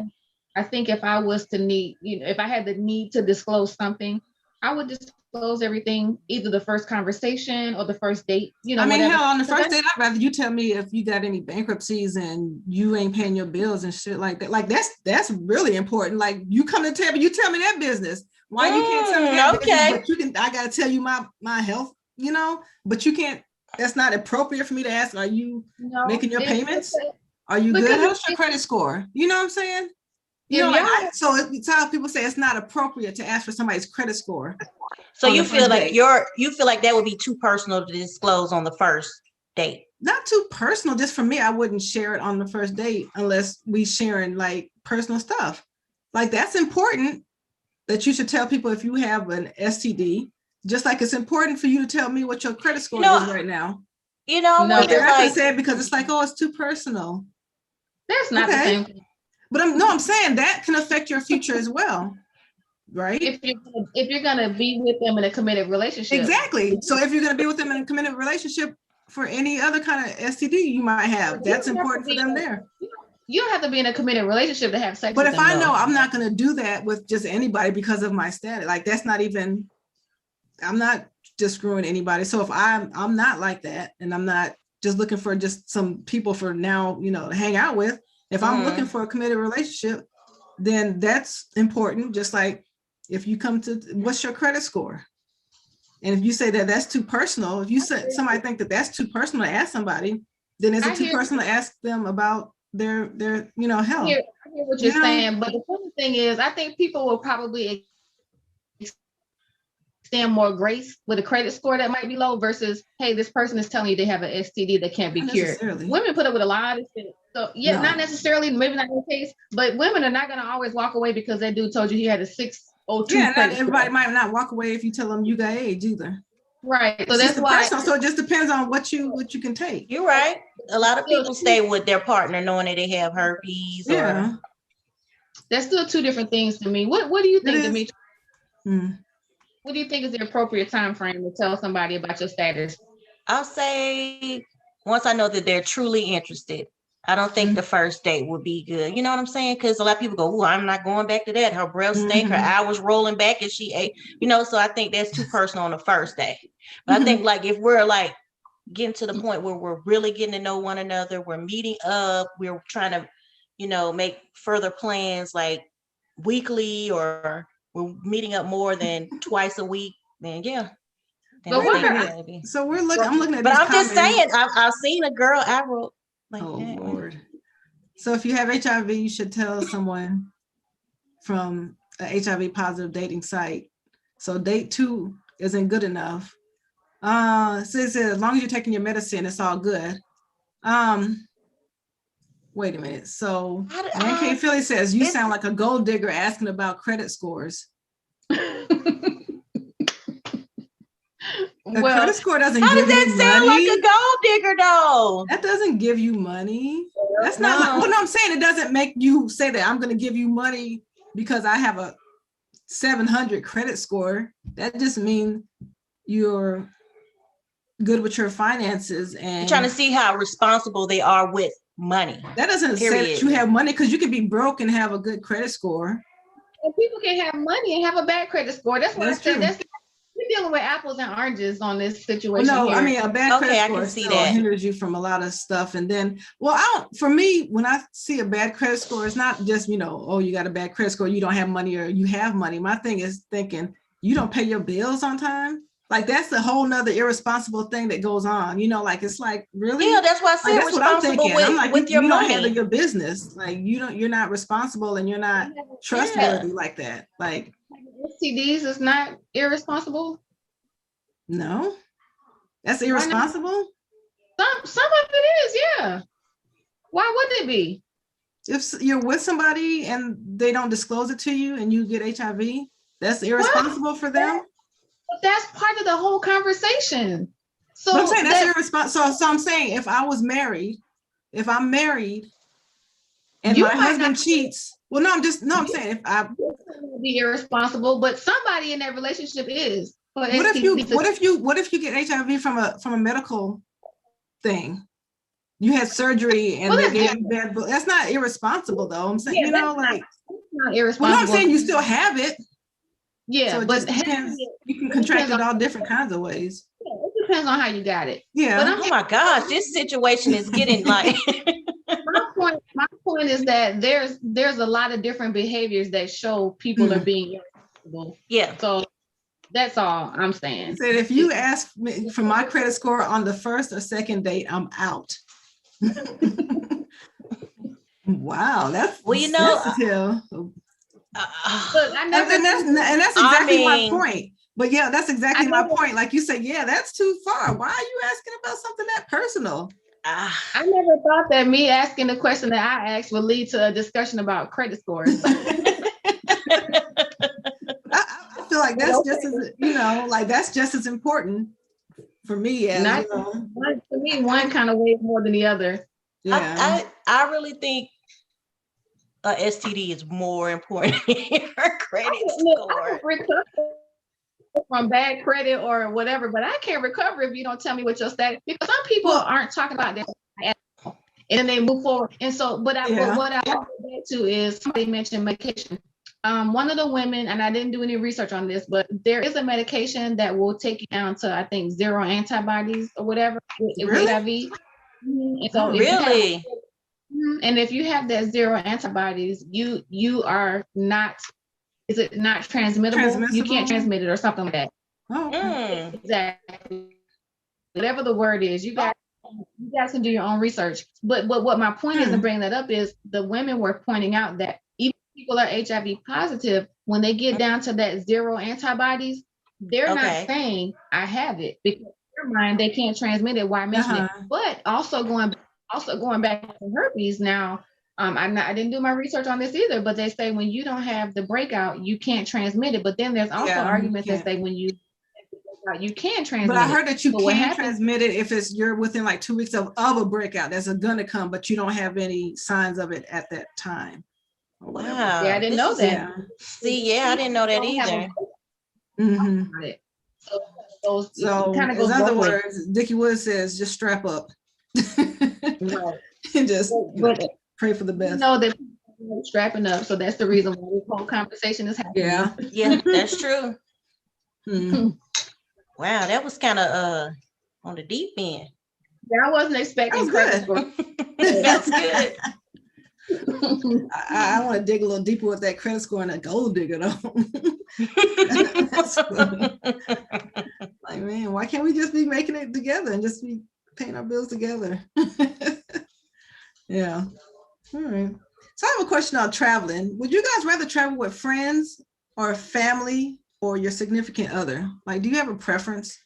I think if I was to need, you know, if I had the need to disclose something, I would disclose everything, either the first conversation or the first date, you know. I mean, whatever. hell, on the first date, I'd rather you tell me if you got any bankruptcies and you ain't paying your bills and shit like that. Like that's really important. Like you come to tell me, you tell me that business. Why you can't tell me that business, but you can, I gotta tell you my health, you know, but you can't, that's not appropriate for me to ask, are you making your payments? Are you good? How's your credit score? You know what I'm saying? You know, like so it's how people say it's not appropriate to ask for somebody's credit score. So you feel like you feel like that would be too personal to disclose on the first date? Not too personal. Just for me, I wouldn't share it on the first date unless we sharing like personal stuff. Like that's important that you should tell people if you have an STD. Just like it's important for you to tell me what your credit score is right now. You know, no, they're not gonna say it because it's like, oh, it's too personal. That's not the same thing. But I'm saying that can affect your future as well, right? If you're gonna be with them in a committed relationship. Exactly. So if you're gonna be with them in a committed relationship for any other kind of STD you might have, that's important for them there. You don't have to be in a committed relationship to have sex. But if I know I'm not gonna do that with just anybody because of my status, like that's not even, I'm not just screwing anybody. So if I'm not like that, and I'm not just looking for just some people for now, you know, to hang out with. If I'm looking for a committed relationship, then that's important. Just like if you come to, what's your credit score? And if you say that that's too personal, if you said somebody think that that's too personal to ask somebody, then is it too personal to ask them about their you know, health? I hear what you're saying, but the funny thing is, I think people will probably extend more grace with a credit score that might be low versus, hey, this person is telling you they have an STD that can't be cured. Women put up with a lot of shit. So not necessarily, maybe not in the case, but women are not going to always walk away because that dude told you he had a 602. Yeah, not everybody might not walk away if you tell them you got AIDS either. Right. So it's that's why. Personal, so it just depends on what you can take. You're right. A lot of people stay with their partner knowing that they have herpes. Yeah. Or that's still two different things to me. What do you think, Demetri? What do you think is the appropriate time frame to tell somebody about your status? I'll say once I know that they're truly interested. I don't think the first date would be good. You know what I'm saying? Because a lot of people go, "Oh, I'm not going back to that. Her breath stink. Her hours rolling back, and she ate." You know, so I think that's too personal on the first day. But I think like if we're like getting to the point where we're really getting to know one another, we're meeting up, we're trying to, you know, make further plans like weekly, or we're meeting up more than twice a week, then yeah. So we're looking. I'm looking at. But I'm just saying, I've seen a girl I wrote. Like oh Lord! So if you have HIV, you should tell someone from an HIV positive dating site. So date 2 isn't good enough. So it says as long as you're taking your medicine, it's all good. Wait a minute. So Man K Philly says you sound like a gold digger asking about credit scores. The credit score doesn't give you money. How does that sound like a gold digger though? That doesn't give you money. That's not like, well, no, I'm saying it doesn't make you say that I'm going to give you money because I have a 700 credit score. That just means you're good with your finances, and You're trying to see how responsible they are with money. that doesn't say that you have money, because you can be broke and have a good credit score. And people can have money and have a bad credit score. That's what I said. True. We're dealing with apples and oranges on this Well, situation. no, here. I mean, a bad Okay, credit I score can see still that. hinders you from a lot of stuff. And then, well, for me, when I see a bad credit score, it's not just, oh, you got a bad credit score, you don't have money, or you have money. My thing is thinking, you don't pay your bills on time. Like, that's a whole nother irresponsible thing that goes on, like, it's like, really? Yeah, that's why I said Like, that's what I'm responsible thinking. I'm like, with you your don't money. handle your business. Like, you're not responsible, and you're not trustworthy like that. Like, STDs is not irresponsible. no, that's irresponsible. Some of it is, yeah. Why would it be? If you're with somebody and they don't disclose it to you and you get HIV, that's irresponsible for them. But that's part of the whole conversation. So But I'm saying that's irresponsible. So I'm saying, if I'm married and my husband cheats, well, no, I'm saying, if I be irresponsible, but somebody in that relationship is. what if you get HIV from a medical thing? You had surgery and they gave you bad. That's not irresponsible, though. I'm saying, not irresponsible. Well, I'm saying you still have it. Yeah, so it but just depends. You can contract it all different kinds of ways. Yeah, it depends on how you got it. Yeah. But oh my gosh, this situation is getting like. my point is that there's a lot of different behaviors that show people are being irresponsible. Yeah. So that's all I'm saying. Said, if you ask me for my credit score on the first or second date, I'm out. Wow, that's sensitive. But and that's exactly my point. But yeah, that's exactly my point. Like you say, yeah, that's too far. Why are you asking about something that personal? I never thought that me asking the question that I asked would lead to a discussion about credit scores. I feel like that's just as that's just as important for me as for me, one kind of weighs more than the other. Yeah. I really think a STD is more important than her credit score. From bad credit or whatever, but I can't recover if you don't tell me what your status. Because some people aren't talking about that at all, and then they move forward. And so, what I want to get back to is somebody mentioned medication. One of the women, and I didn't do any research on this, but there is a medication that will take you down to, I think, 0 antibodies or whatever with HIV. And so really? And if you have that 0 antibodies, you are not. Is it not transmittable? You can't transmit it or something like that. Oh, okay. Exactly. Whatever the word is, you guys can do your own research. But what my point is in bringing that up is the women were pointing out that even if people are HIV positive, when they get down to that 0 antibodies, they're not saying I have it, because in their mind they can't transmit it. Why mention it? But also going back to herpes now. I didn't do my research on this either, but they say when you don't have the breakout, you can't transmit it. But then there's also arguments that say when you can transmit it. But I heard that you can transmit it if you're within like 2 weeks of a breakout. There's gonna come, but you don't have any signs of it at that time. Wow. Yeah, I didn't know that. See, I didn't know that either. Mm-hmm. So kind of goes in other words, Dickie Wood says, just strap up. Right. And just pray for the best. That people are strapping up, so that's the reason why this whole conversation is happening. Yeah, that's true. Wow, that was kind of on the deep end. Yeah, I wasn't expecting credit score. That's good. I want to dig a little deeper with that credit score and a gold digger though. Like, man, why can't we just be making it together and just be paying our bills together? Yeah. All right. So I have a question on traveling. Would you guys rather travel with friends or family or your significant other? Like, do you have a preference?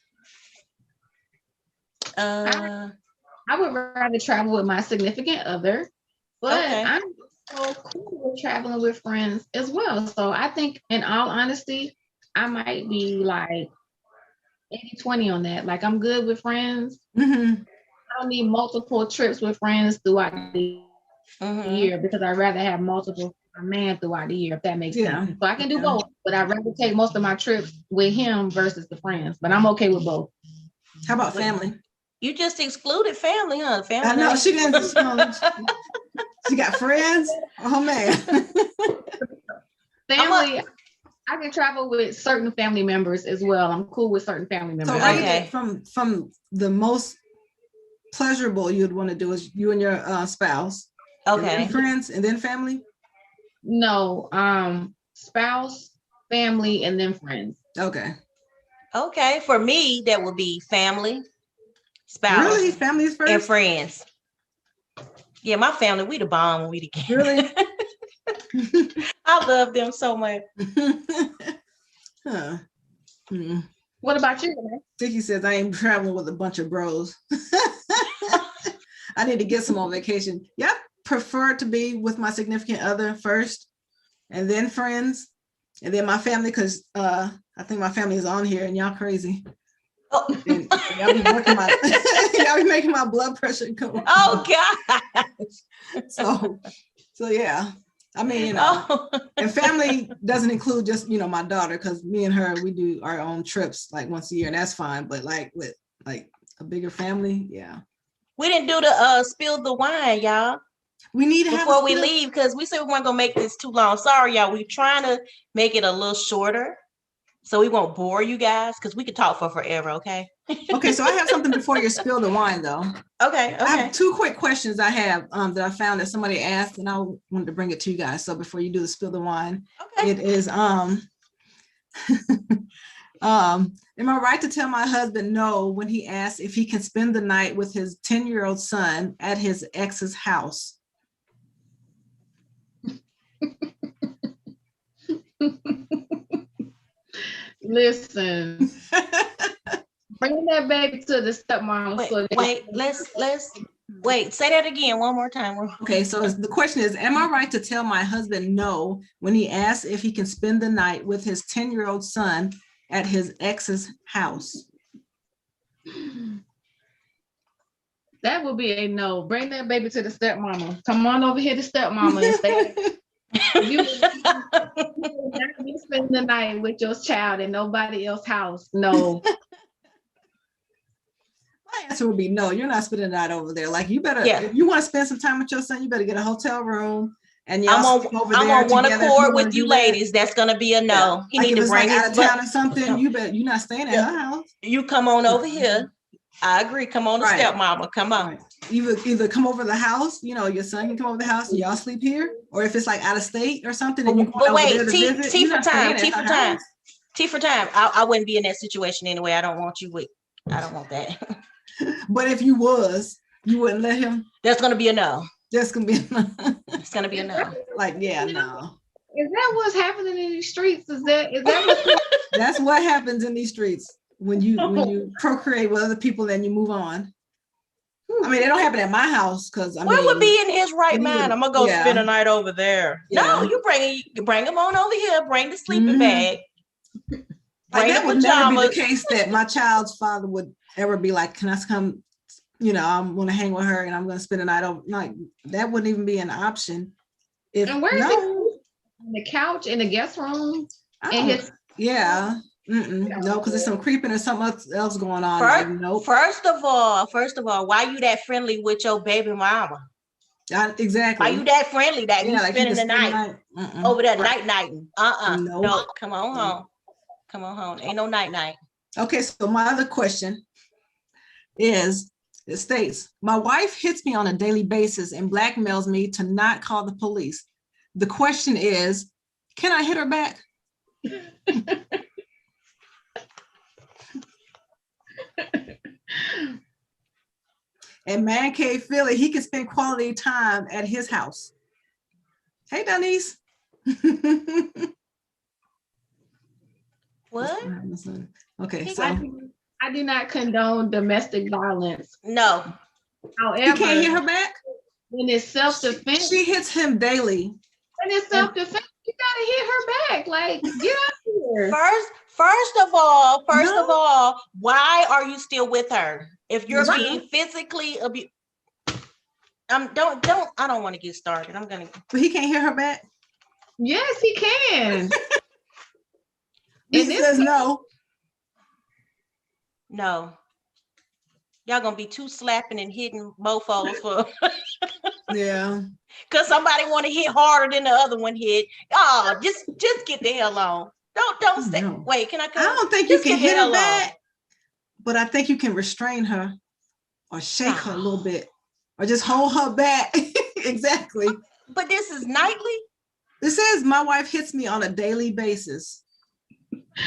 I would rather travel with my significant other, but I'm so cool with traveling with friends as well. So I think, in all honesty, I might be like 80-20 on that. Like, I'm good with friends. I don't need multiple trips with friends throughout the year, because I'd rather have multiple man throughout the year, if that makes sense. So I can do both, but I'd rather take most of my trips with him versus the friends. But I'm okay with both. How about family? You just excluded family, huh? Family. I know she didn't. She got friends. Oh man. Family. I can travel with certain family members as well. I'm cool with certain family members. So Okay. from the most pleasurable you'd want to do is you and your spouse. Okay. And then friends and then family. No, spouse, family, and then friends. Okay. Okay. For me, that would be family, spouse, Really, family is first, and friends. Yeah, my family, we the bomb when we together. Really? I love them so much. Huh. Hmm. What about you, Renee? Dickie says I ain't traveling with a bunch of bros. I need to get some on vacation. Yeah, I prefer to be with my significant other first, and then friends, and then my family, because I think my family is on here and y'all crazy. Oh, And y'all be working my y'all be making my blood pressure go. oh God. So yeah. I mean, you know, Oh. and family doesn't include just, you know, my daughter, because me and her, we do our own trips like once a year, and that's fine. But like with like a bigger family, yeah. We didn't do the spill the wine, y'all. We need to have Before we leave, because we said we weren't gonna make this too long. Sorry, y'all. We're trying to make it a little shorter, so we won't bore you guys, because we could talk for forever. Okay. Okay, so I have something before you spill the wine, though. Okay. I have two quick questions I have that I found that somebody asked, and I wanted to bring it to you guys. So before you do the spill the wine, Okay. it is am I right to tell my husband no when he asks if he can spend the night with his 10-year-old son at his ex's house? Listen, bring that baby to the stepmom. Wait, say that again one more time. Okay, so the question is, am I right to tell my husband no when he asks if he can spend the night with his 10-year-old son at his ex's house? That would be a no. Bring that baby to the stepmama. Come on over here to stepmama and stay. You not be spending the night with your child in nobody else's house. No. My answer would be no. You're not spending the night over there. Like, you better, Yeah. if you want to spend some time with your son, you better get a hotel room and I'm y'all sleep over there on one together if accord you wanna with you do that. ladies. That's gonna be a no. Yeah. He Like need if to it's bring like his out of town or something, you bet you're not staying at her house. You come on over here. I agree. Come on to Right. stepmama. Come on. Right. Either come over to the house, you know, your son can come over to the house and y'all sleep here, or if it's like out of state or something, and you go But over wait, there to visit, T you're for not staying time. at T her for time. house. T for time. I wouldn't be in that situation anyway. I don't want you with. I don't want that. But if you was, you wouldn't let him. That's gonna be a no. That's gonna be It's gonna be a no. like, yeah, no. Is that what's happening in these streets? Is that what's That's what happens in these streets when you procreate with other people and you move on. I mean, it don't happen at my house because I What mean, would be in his right he mind? would- I'm gonna go yeah. spend a night over there. Yeah. No, you bring him on over here. Bring the sleeping Mhm. bag. like, Bring that the would never be the pajamas. case that my child's father would ever be like, can I come, you know, I'm gonna hang with her and I'm gonna spend a night over. Like, that wouldn't even be an option. If And where is no, he? On the couch in the guest room? I And don't- his yeah. No, because there's some creeping or something else going on. First, Like, nope. first of all, why you that friendly with your baby mama? Exactly. Why you that friendly that you like you spending the can spend night night. over there nighting? Nope. No, come on home. Come on home. Ain't no night. Okay, so my other question is, it states, my wife hits me on a daily basis and blackmails me to not call the police. The question is, can I hit her back? And Man Cave Philly, he can spend quality time at his house. Hey, Denise. What? Okay, He so I do not condone domestic violence. No. you However, can't hit her back? when it's self-defense, She hits him daily. when it's self-defense, you gotta hit her back. Like, get out here. First of all, No. why are you still with her? If you're Right. being physically abused, I don't want to get started. I'm gonna. But he can't hit her back? Yes, he can. He And this says no. No. Y'all gonna be two slapping and hitting mofos for Yeah. because somebody want to hit harder than the other one hit. Oh, just get the hell on. Don't stay. No. Wait, can I I come? don't think Just you can get the hit her hell on. back, but I think you can restrain her or shake her a little bit or just hold her back. Exactly. But this is nightly. It says my wife hits me on a daily basis.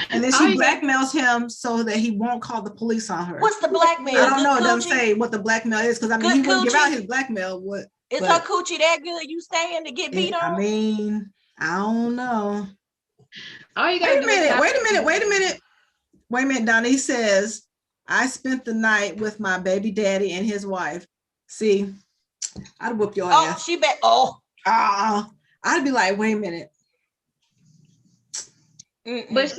And then Oh, she yeah. blackmails him so that he won't call the police on her. What's the blackmail? I don't know. It Good doesn't coochie? say what the blackmail is because I mean Good he wouldn't give out coochie? his blackmail. What? Is but her coochie that good? You staying to get beat I on? mean, I don't know. All you Wait gotta a do is minute. not- Wait a minute, Donnie says, I spent the night with my baby daddy and his wife. See, I'd whoop your Oh, ass. she bet. Oh, I'd be like, wait a minute. But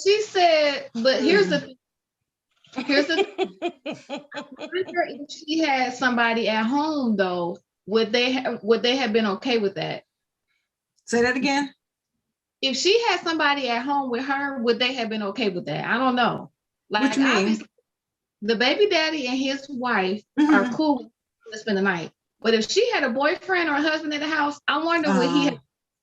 she said, but here's the thing. Here's the thing. If she had somebody at home though, would they have been okay with that? Say that again. If she had somebody at home with her, would they have been okay with that? I don't know. Like, What you mean? obviously, the baby daddy and his wife Mhm. are cool to spend the night. But if she had a boyfriend or a husband in the house, I wonder would he have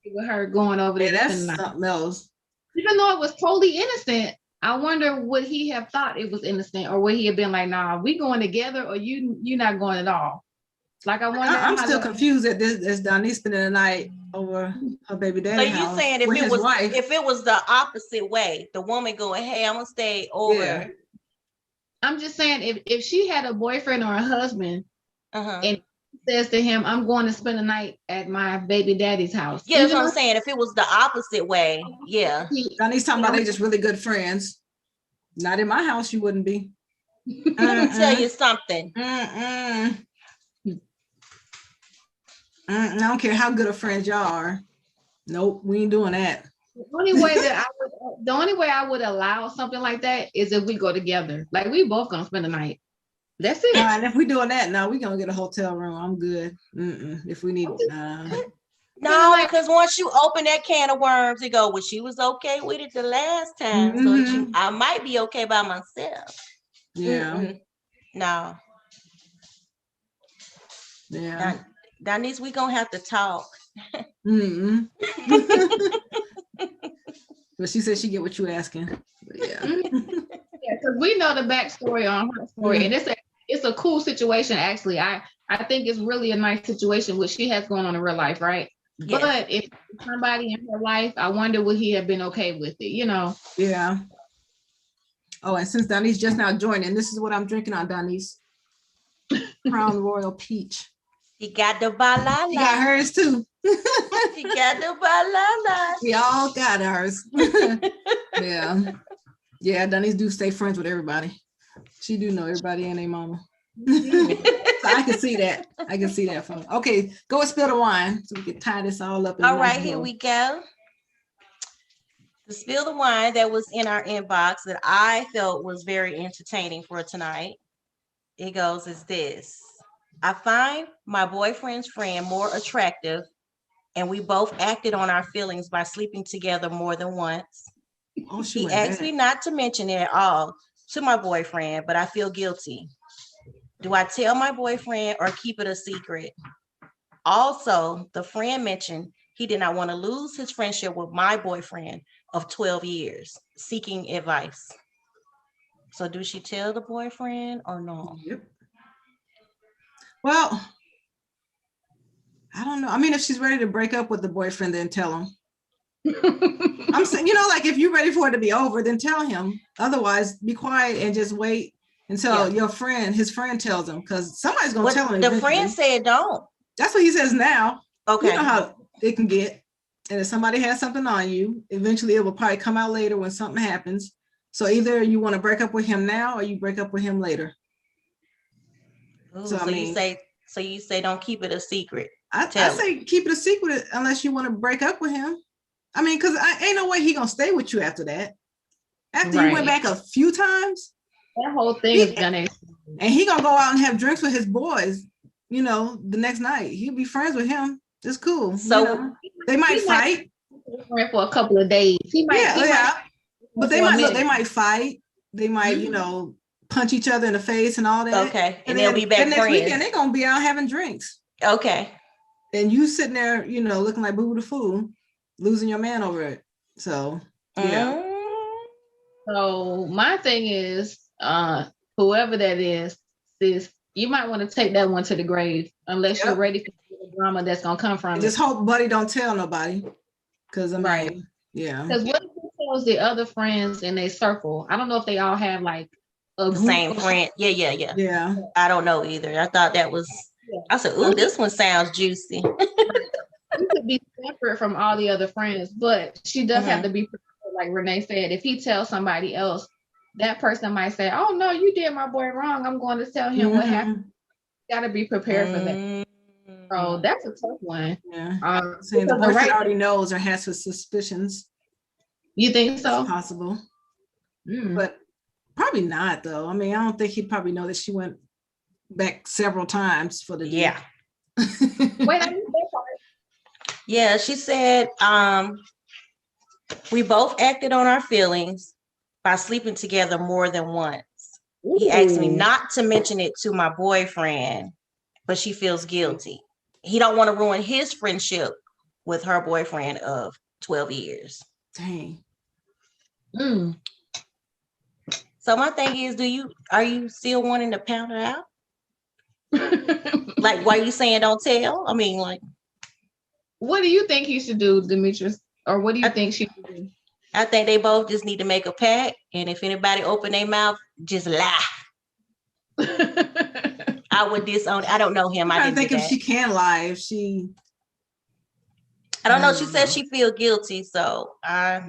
with her going over there Yeah, to that's spend the night. something else. Even though it was totally innocent, I wonder would he have thought it was innocent, or would he have been like, "Nah, we going together, or you're not going at all." Like, I wonder. I'm still confused at this Donnie spending the night over her baby so daddy you house saying if with it his was wife. if it was the opposite way, the woman going, "Hey, I'm gonna stay over." Yeah. I'm just saying if she had a boyfriend or a husband Uh-huh. and says to him, "I'm going to spend the night at my baby daddy's house." Yeah, that's even what I'm though saying. If it was the opposite way, yeah. Donnie's talking about they just really good friends. Not in my house, you wouldn't be. Let me tell you something. I don't care how good of friends y'all are. Nope, we ain't doing that. The only way I would allow something like that is if we go together. Like, we both gonna spend the night. That's it. And if we doing that, no, we gonna get a hotel room. I'm good. If we need, No, because once you open that can of worms, you go, well, she was okay with it the last time. So I might be okay by myself. yeah. No. Yeah. Denise, we gonna have to talk. But she said she get what you asking. But yeah. Yeah, because we know the backstory on her story, and it's a cool situation. Actually, I think it's really a nice situation what she has going on in real life, right? Yes. But if somebody in her life, I wonder would he have been okay with it, you know? Yeah. Oh, and since Donnie's just now joining, this is what I'm drinking on, Donnie's Crown Royal Peach. She got the balala. She got hers too. She got the balala. We all got ours. Yeah. Yeah, Donnie's do stay friends with everybody. She do know everybody and their mama. So I can see that. I can see that from. Okay, go and spill the wine so we can tie this all up. All right, here we go. The spill the wine that was in our inbox that I felt was very entertaining for tonight. It goes as this. I find my boyfriend's friend more attractive, and we both acted on our feelings by sleeping together more than once. He asked me not to mention it at all to my boyfriend, but I feel guilty. Do I tell my boyfriend or keep it a secret? Also, the friend mentioned he did not want to lose his friendship with my boyfriend of 12 years, seeking advice. So do she tell the boyfriend or no? Yep. Well, I don't know. I mean, if she's ready to break up with the boyfriend, then tell him. I'm saying, like if you're ready for it to be over, then tell him. Otherwise, be quiet and just wait until his friend tells him, because somebody's gonna tell him. The friend said don't. That's what he says now. Okay. You know how it can get. And if somebody has something on you, eventually it will probably come out later when something happens. So either you want to break up with him now or you break up with him later. Ooh, so you say don't keep it a secret. I say keep it a secret unless you want to break up with him. I mean, because ain't no way he gonna stay with you after that. After you went back a few times, that whole thing is gonna. And he gonna go out and have drinks with his boys. The next night he'll be friends with him. It's cool. So they might fight for a couple of days. He might, but they might fight. They might, punch each other in the face and all that. Okay. And they'll be back next friends. weekend they're gonna be out having drinks. Okay. And you sitting there, looking like boo the fool, losing your man over it. So yeah. So my thing is, whoever that is, you might want to take that one to the grave unless you're ready for the drama that's gonna come from it. Just hope Buddy don't tell nobody. Because yeah. Because what if he tells the other friends in their circle? I don't know if they all have like a The same friend. Yeah. I don't know either. I thought that was. I said, "Ooh, this one sounds juicy." You could be separate from all the other friends, but she does have to be prepared, like Renee said. If he tells somebody else, that person might say, "Oh no, you did my boy wrong. I'm going to tell him what happened." Got to be prepared for that. So that's a tough one. Yeah. Saying the boyfriend already knows or has his suspicions. You think so? It's possible. But probably not, though. I mean, I don't think he'd probably know that she went back several times for the deal. Wait, I missed that part. Yeah, she said, we both acted on our feelings by sleeping together more than once. Ooh. He asked me not to mention it to my boyfriend, but she feels guilty. He don't want to ruin his friendship with her boyfriend of 12 years. Dang. So my thing is, are you still wanting to pound her out? Like, why are you saying don't tell? I mean, like, what do you think he should do, Demetrius? Or what do you think she should do? I think they both just need to make a pact, and if anybody open their mouth, just lie. I would disown. I don't know him. I didn't think if she can lie. If she, I don't know. She said she feel guilty, so I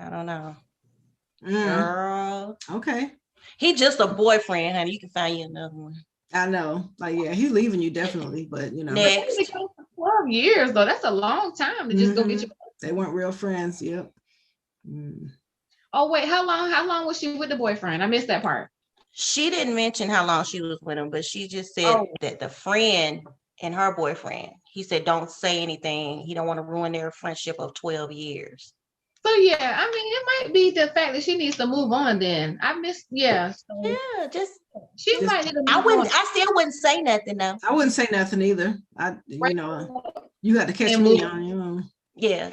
don't know. Girl, okay. He just a boyfriend, honey. You can find you another one. I know. Like, yeah, he's leaving you definitely, but next 12 years though. That's a long time to just go get your. They weren't real friends. Yep. Oh wait, how long was she with the boyfriend? I missed that part. She didn't mention how long she was with him, but she just said that the friend and her boyfriend, he said, don't say anything. He don't want to ruin their friendship of 12 years. So yeah, I mean, it might be the fact that she needs to move on then. I missed, so she might need to move on. I still wouldn't say nothing though. I wouldn't say nothing either. You got to catch me on, Yeah,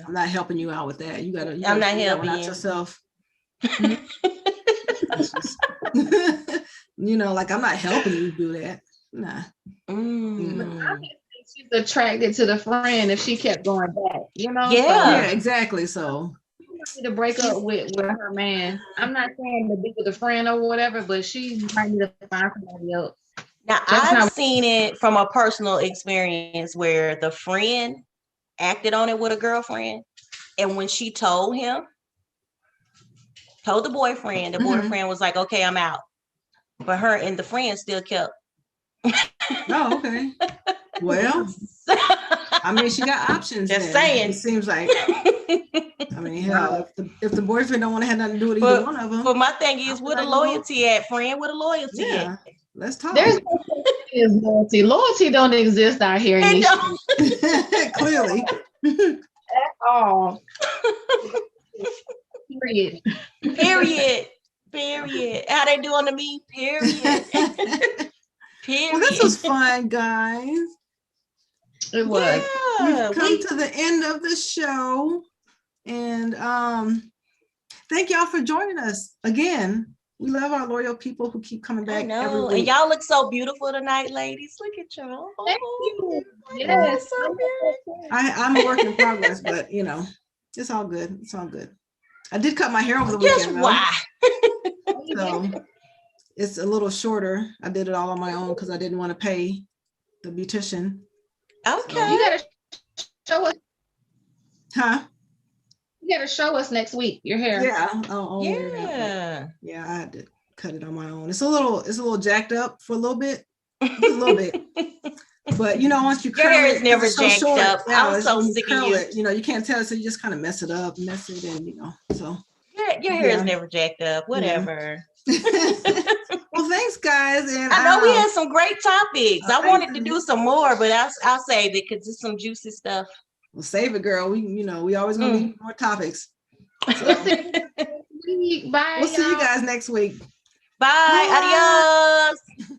I'm not helping you out with that. I'm not helping you. Yourself. Like I'm not helping you do that. Nah. I think she's attracted to the friend if she kept going back, Yeah, exactly. So she might need to break up with her man. I'm not saying to be with a friend or whatever, but she might need to find somebody else. Now I've seen it from a personal experience where the friend acted on it with a girlfriend, and when she told the boyfriend, the boyfriend was like, okay, I'm out. But her and the friend still kept. Oh, okay. Well, I mean, she got options. Just saying. It seems like. I mean, hell, if the boyfriend don't want to have nothing to do with either one of them. But my thing is, where the loyalty at, friend? Where the loyalty at? Let's talk. There's no such thing as loyalty. Loyalty don't exist out here in these clearly. At all. Period. How they doing to me? Period. Well, this was fun, guys. It was. We've come to the end of the show, and thank y'all for joining us again. We love our loyal people who keep coming back every week. And y'all look so beautiful tonight, ladies. Look at y'all. Thank you. Yes, so good. I'm a work in progress, but it's all good. It's all good. I did cut my hair over the weekend. Guess why? So it's a little shorter. I did it all on my own because I didn't want to pay the beautician. Okay. So, you gotta show us. Huh? You gotta show us next week your hair. Yeah. Yeah, I had to cut it on my own. It's a little jacked up for a little bit. Just a little bit. But once you curl your hair it, is never it's so jacked short, up. I'm so sick of you. You can't tell, so you just kind of mess it, and so. Your hair is never jacked up. Whatever. Well, thanks, guys. And I know we had some great topics. I wanted to do some more, but I'll save it because it's some juicy stuff. Well, save it, girl. We always gonna need more topics. So. We week. Bye. We'll see you y'all. guys next week. Bye. Bye. Adios.